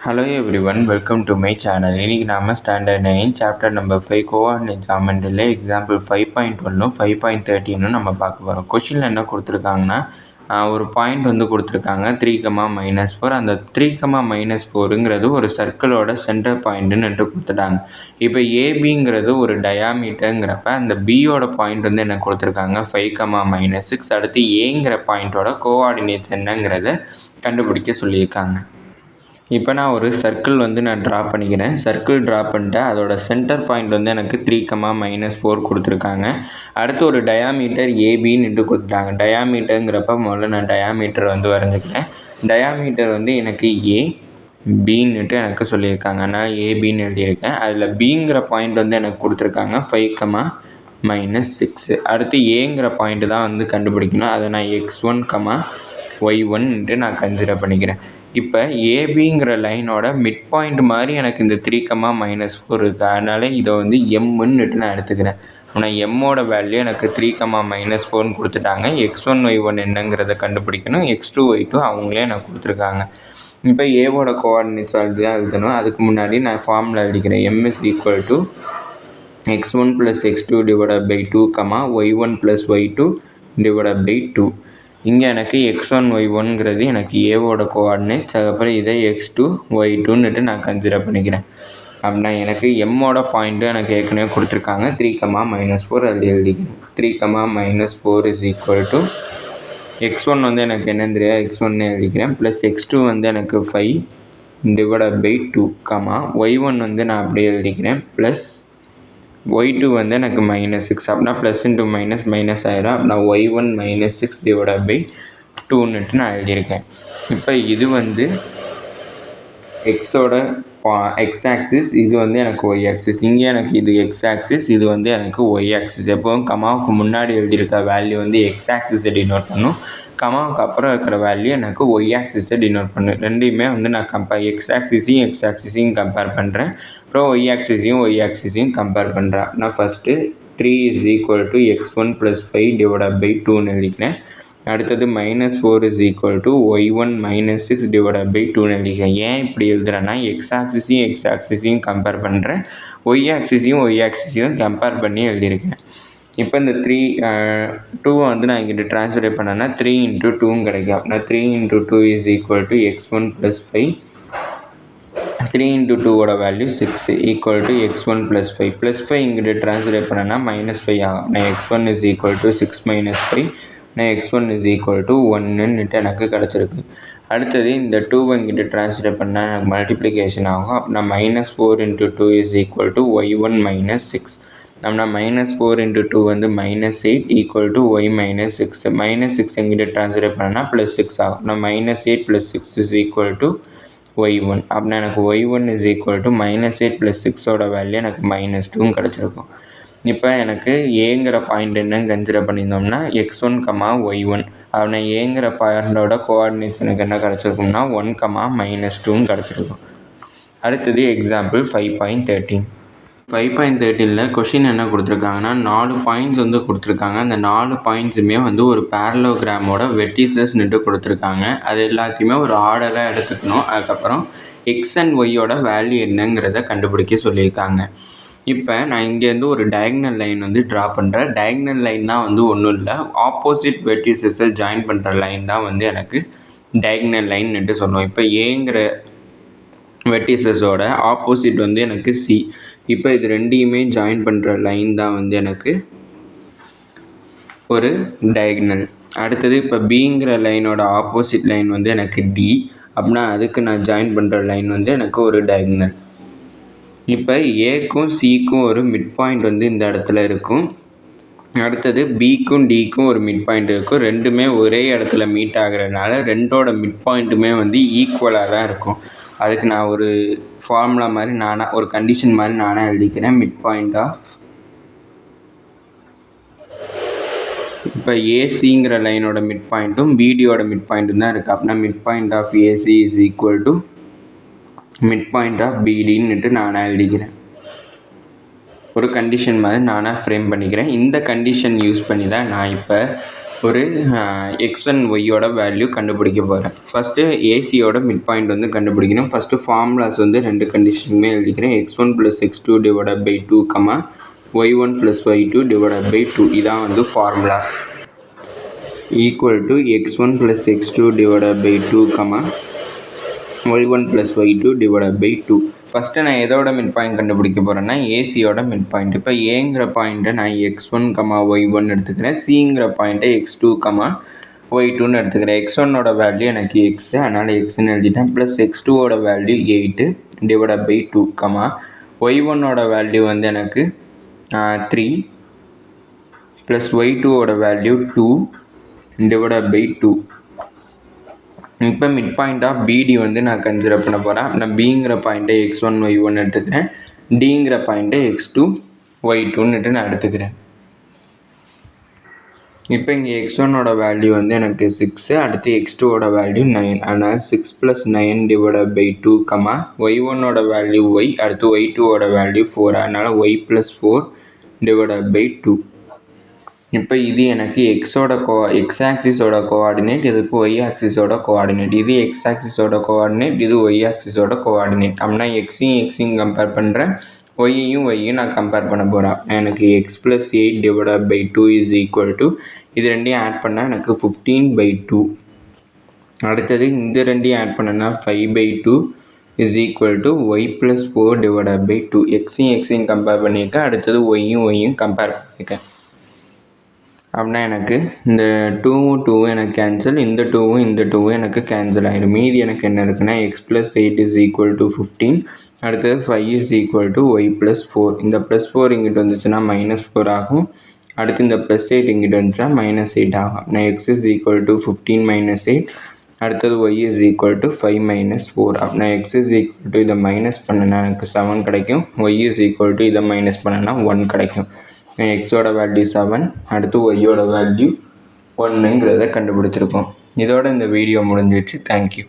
Hello everyone, welcome to my channel. இன்னைக்கு நாம standard 9 chapter number 5 coordinate ஜாமெண்ட்ரியில் example 5.1 5.13 நம்ம பார்க்க போகிறோம். கொஷினில் என்ன கொடுத்துருக்காங்கன்னா ஒரு பாயிண்ட் வந்து கொடுத்துருக்காங்க 3,-4. அந்த 3,-4ங்கிறது ஒரு சர்க்கிளோட சென்டர் பாயிண்ட்டுன்னு கொடுத்துட்டாங்க. இப்போ ஏபிங்கிறது ஒரு டயாமீட்டருங்கிறப்ப அந்த பியோட பாயிண்ட் வந்து என்ன கொடுத்துருக்காங்க 5,-6. அடுத்து ஏங்கிற பாயிண்ட்டோட கோஆர்டினேட்ஸ் என்னங்கிறத கண்டுபிடிக்க சொல்லியிருக்காங்க. இப்போ நான் ஒரு சர்க்கிள் வந்து நான் ட்ரா பண்ணிக்கிறேன். சர்க்கிள் ட்ரா பண்ணிட்டேன். அதோட சென்டர் பாயிண்ட் வந்து எனக்கு 3,-4 கொடுத்துருக்காங்க. அடுத்து ஒரு டயாமீட்டர் ஏபின்னு கொடுத்துட்டாங்க. டயாமீட்டருங்கிறப்ப முதல்ல நான் டயாமீட்டர் வந்து வரைஞ்சிக்கிறேன். டயாமீட்டர் வந்து எனக்கு ஏ பின்னுட்டு எனக்கு சொல்லியிருக்காங்க. நான் ஏபின்னு எழுதியிருக்கேன். அதில் பிங்கிற பாயிண்ட் வந்து எனக்கு கொடுத்துருக்காங்க 5,-6. அடுத்து ஏங்கிற பாயிண்ட்டு தான் வந்து கண்டுபிடிக்கணும். அதை நான் x1, y1ன்ட்டு நான் கன்சிடர் பண்ணிக்கிறேன். இப்போ ஏபிங்கிற லைனோட மிட் பாயிண்ட் மாதிரி எனக்கு இந்த 3,-4 இருக்குது. அதனால் இதை வந்து எம்முன்னுட்டு நான் எடுத்துக்கிறேன். ஆனால் எம்மோட வேல்யூ எனக்கு 3,-4ன்னு கொடுத்துட்டாங்க. x1, y1 என்னங்கிறத கண்டுபிடிக்கணும். x2, y2 அவங்களே எனக்கு கொடுத்துருக்காங்க. இப்போ ஏவோட கோஆர்டினேட்ஸ் தான் எழுதணும். அதுக்கு முன்னாடி நான் ஃபார்முலா எழுதிக்கிறேன். m is equal to x1 plus x2 divided by 2, y1 plus y2 divided by 2. இங்கே எனக்கு x1, y1ங்கிறது எனக்கு ஏவோட கோஆர்டினேட்ஸ். அதுக்கப்புறம் இதை x2, y2ன்னுட்டு நான் கன்சிடர் பண்ணிக்கிறேன். அப்படின்னா எனக்கு எம்மோட பாயிண்ட்டு எனக்கு ஏற்கனவே கொடுத்துருக்காங்க 3,-4. அது எழுதிக்கிறேன். 3,-4 is equal to x1 வந்து எனக்கு என்னன்னு தெரியாது, x1 எழுதிக்கிறேன். ப்ளஸ் x2 வந்து எனக்கு 5 divided by 2, y1 வந்து நான் அப்படியே எழுதிக்கிறேன். ப்ளஸ் y2 வந்து எனக்கு -6. அப்படின்னா ப்ளஸ் இன்ட்டு மைனஸ் ஆயிடும். அப்படின்னா y1 -6 divided by 2ன்னுட்டு நான் எழுதியிருக்கேன். இப்போ இது வந்து எக்ஸோட எக்ஸ் ஆக்சிஸ், இது வந்து எனக்கு ஒய் ஆக்சிஸ். இங்கே எனக்கு இது எக்ஸ் ஆக்சிஸ், இது வந்து எனக்கு ஒய் ஆக்சிஸ். எப்போவும் கமாவுக்கு முன்னாடி எழுதியிருக்க வேல்யூ வந்து எக்ஸ் ஆக்சிஸை டினோட் பண்ணும். கமாவுக்கு அப்புறம் இருக்கிற வேல்யூ எனக்கு ஒய் ஆக்சிஸை டினோட் பண்ணும். ரெண்டையுமே வந்து நான் எக்ஸ் ஆக்சிஸையும் கம்பேர் பண்ணுறேன். அப்புறம் ஒய் ஆக்சிஸையும் கம்பேர் பண்ணுறேன். நான் first 3 is equal to x1 plus 5 divided by 2ன்னு எழுதிக்கிறேன். அடுத்தது -4 is equal to y1 -6 divided by 2ன்னு எழுதிக்கிறேன். ஏன் இப்படி எழுதுறேன்னா எக்ஸ் ஆக்சிஸையும் கம்பேர் பண்ணுறேன், ஒய் ஆக்சிஸையும் கம்பேர் பண்ணி எழுதியிருக்கேன். இப்போ இந்த 2 வந்து நான் இங்கிட்ட ட்ரான்ஸ்ஃபர் பண்ணேன்னா 3 × 2 கிடைக்கும். அப்படின்னா 3 × 2 is equal to x1 plus 5. 3 × 2ஓட value 6 equal to x1 plus 5. Plus 5 இங்கிட்ட ட்ரான்ஸ்ஃபர் பண்ணேன்னா -5 ஆகும். நான் x1 is equal to 6 - 5. நான் x1 is equal to 1ன்னுட்டு எனக்கு கிடச்சிருக்கு. அடுத்தது இந்த 2 இங்கிட்ட ட்ரான்ஸ்ஃபர் பண்ணால் எனக்கு மல்டிப்ளிகேஷன் ஆகும். அப்படின்னா -4 × 2 is equal to y1 -6. அப்படின்னா -4 × 2 வந்து -8 equal to y -6. -6 எங்கிட்ட ட்ரான்ஸ்ஃபர் பண்ணேன்னா +6 ஆகும். நான் -8 + 6 is equal to y1. அப்படின்னா எனக்கு y1 is equal to -8 + 6ஓட value எனக்கு -2 கிடச்சிருக்கும். இப்போ எனக்கு ஏங்கிற பாயிண்ட் என்னன்னு கன்சிடர் பண்ணியிருந்தோம்னா x1, y1. அப்படின்னா ஏங்கிற பாயிண்டோட கோஆர்டினேட்ஸ் எனக்கு என்ன கிடச்சிருக்கும்னா 1, -2ன்னு கிடச்சிருக்கும். அடுத்தது எக்ஸாம்பிள் 5.13. 5.13ல் கொஷின் என்ன கொடுத்துருக்காங்கன்னா 4 பாயிண்ட்ஸ் வந்து கொடுத்துருக்காங்க. அந்த 4 பாயிண்ட்ஸுமே வந்து ஒரு பேரலோகிராமோட வெர்டிசஸ்ன்னுட்டு கொடுத்துருக்காங்க. அது எல்லாத்தையுமே ஒரு ஆர்டராக எடுத்துக்கணும். அதுக்கப்புறம் எக்ஸ் அண்ட் ஒய்யோட வேல்யூ என்னங்கிறத கண்டுபிடிக்க சொல்லியிருக்காங்க. இப்போ நான் இங்கேருந்து ஒரு டயக்னல் லைன் வந்து ட்ரா பண்ணுறேன். டயக்னல் லைன் தான் வந்து ஒன்றும் இல்லை, ஆப்போசிட் வெர்டிசஸை ஜாயின் பண்ணுற லைன் தான் வந்து எனக்கு டயக்னல் லைன்னுட்டு சொல்லுவோம். இப்போ ஏங்கிற வெர்டிசஸோட ஆப்போசிட் வந்து எனக்கு சி. இப்போ இது ரெண்டையுமே ஜாயின் பண்ணுற லைன் தான் வந்து எனக்கு ஒரு டயக்னல். அடுத்தது இப்போ பிங்கிற லைனோட ஆப்போசிட் லைன் வந்து எனக்கு டி. அப்படின்னா அதுக்கு நான் ஜாயின் பண்ணுற லைன் வந்து எனக்கு ஒரு டயக்னல். இப்போ ஏக்கும் சிக்கும் ஒரு மிட் பாயிண்ட் வந்து இந்த இடத்துல இருக்கும். அடுத்தது பிக்கும் டிக்கும் ஒரு மிட் பாயிண்ட் இருக்கும். ரெண்டுமே ஒரே இடத்துல மீட் ஆகிறதுனால ரெண்டோட மிட் பாயிண்ட்டுமே வந்து ஈக்குவலாக தான் இருக்கும். அதுக்கு நான் ஒரு ஃபார்முலா மாதிரி ஒரு கண்டிஷன் மாதிரி நானாக எழுதிக்கிறேன். மிட் பாயிண்ட் ஆஃப், இப்போ ஏசிங்கிற லைனோட மிட் பாயிண்ட்டும் பிடியோட மிட் பாயிண்ட்டும் தான் இருக்குது. அப்படின்னா mid point of AC is equal to mid point of பிடின்னுட்டு நானாக எழுதிக்கிறேன். ஒரு கண்டிஷன் மாதிரி நானாக ஃப்ரேம் பண்ணிக்கிறேன். இந்த கண்டிஷன் யூஸ் பண்ணி தான் நான் இப்போ ஒரு x1 ஒய்யோட வேல்யூ கண்டுபிடிக்க போகிறேன். ஃபஸ்ட்டு ஏசியோட மிட் பாயிண்ட் வந்து கண்டுபிடிக்கணும். ஃபஸ்ட்டு ஃபார்முலாஸ் வந்து 2 கண்டிஷனுமே எழுதிக்கிறேன். x1 + x2 divided by 2 y1 + y2 divided by 2 இதான் வந்து formula. Equal to x1 + x2 divided by 2 y1 + y2 divided by 2. First நான் எதோட மிட் பாயிண்ட் கண்டுபிடிக்க போகிறேன்னா ஏசியோட மிட் பாயிண்ட். இப்போ ஏங்கிற பாயிண்ட்டை நான் x1, y1 எடுத்துக்கிறேன். சிங்கிற பாயிண்ட்டை x2, y2ன்னு எடுத்துக்கிறேன். x1ஓட வேல்யூ எனக்கு x, அதனால் xன்னு எழுதிட்டேன். ப்ளஸ் x2ஓட வேல்யூ 8 டிவைடட் பை 2, y1ஓட வேல்யூ வந்து எனக்கு 3 ப்ளஸ் y2ஓட வேல்யூ 2 டிவைடட் பை 2. இப்போ மிட் பாயிண்ட் ஆஃப் பிடி வந்து நான் கன்சிடர் பண்ண போகிறேன். நான் பிங்கிற பாயிண்ட்டை x1, y1 எடுத்துக்கிறேன். டிங்கிற பாயிண்ட்டை x2, y2ன்னுட்டு நான் எடுத்துக்கிறேன். இப்போ இங்கே x1ஓட வேல்யூ வந்து எனக்கு 6, அடுத்து x2ஓட வேல்யூ 9, அதனால் 6 + 9 டிவைடட் பை 2, y1ஓட வேல்யூ y, அடுத்து y2ஓட வேல்யூ 4, அதனால் y + 4 டிவைடட் பை 2. இப்போ இது எனக்கு எக்ஸ் ஆக்சிஸோட கோஆர்டினேட், இதுக்கு ஒய் ஆக்சிஸோட கோஆர்டினேட். இது எக்ஸ் ஆக்சிஸோட கோஆர்டினேட், இது ஒய் ஆக்சிஸோட கோஆர்டினேட். அப்படின்னா எக்ஸையும் கம்பேர் பண்ணுறேன், ஒய்யும் நான் கம்பேர் பண்ண போகிறேன். எனக்கு x + 8 divided by 2 is equal to, இது ரெண்டையும் ஆட் பண்ணால் எனக்கு 15/2. அடுத்தது இந்த ரெண்டையும் ஆட் பண்ணனா 5/2 is equal to y + 4 divided by 2. எக்ஸையும் கம்பேர் பண்ணியிருக்கேன், அடுத்தது ஒய்யும் கம்பேர் பண்ணியிருக்கேன். அப்படின்னா எனக்கு இந்த 2வும் எனக்கு கேன்சல், இந்த 2வும் எனக்கு கேன்சல் ஆகிடும். மீதி எனக்கு என்ன இருக்குன்னா x + 8 இஸ் ஈக்குவல் டு 15, அடுத்தது 5 இஸ் ஈக்குவல் டு y + 4. இந்த +4 இங்கிட்ட வந்துச்சுன்னா -4 ஆகும். அடுத்து இந்த +8 இங்கிட்ட வந்துச்சுன்னா -8 ஆகும். நான் x இஸ் ஈக்குவல் டு 15 - 8, அடுத்தது y இஸ் ஈக்குவல் டு 5 - 4. அப்படின்னா x இஸ் ஈக்குவல் டு இதை மைனஸ் பண்ணனா எனக்கு 7 கிடைக்கும், y இஸ் ஈக்குவல் டு இதை மைனஸ் பண்ணனா 1 கிடைக்கும். எக்ஸோட வேல்யூ 7, அடுத்து ஒய்யோட வேல்யூ 1ங்கிறத கண்டுபிடிச்சிருக்கோம். இதோட இந்த வீடியோ முடிஞ்சிச்சு. தேங்க்யூ.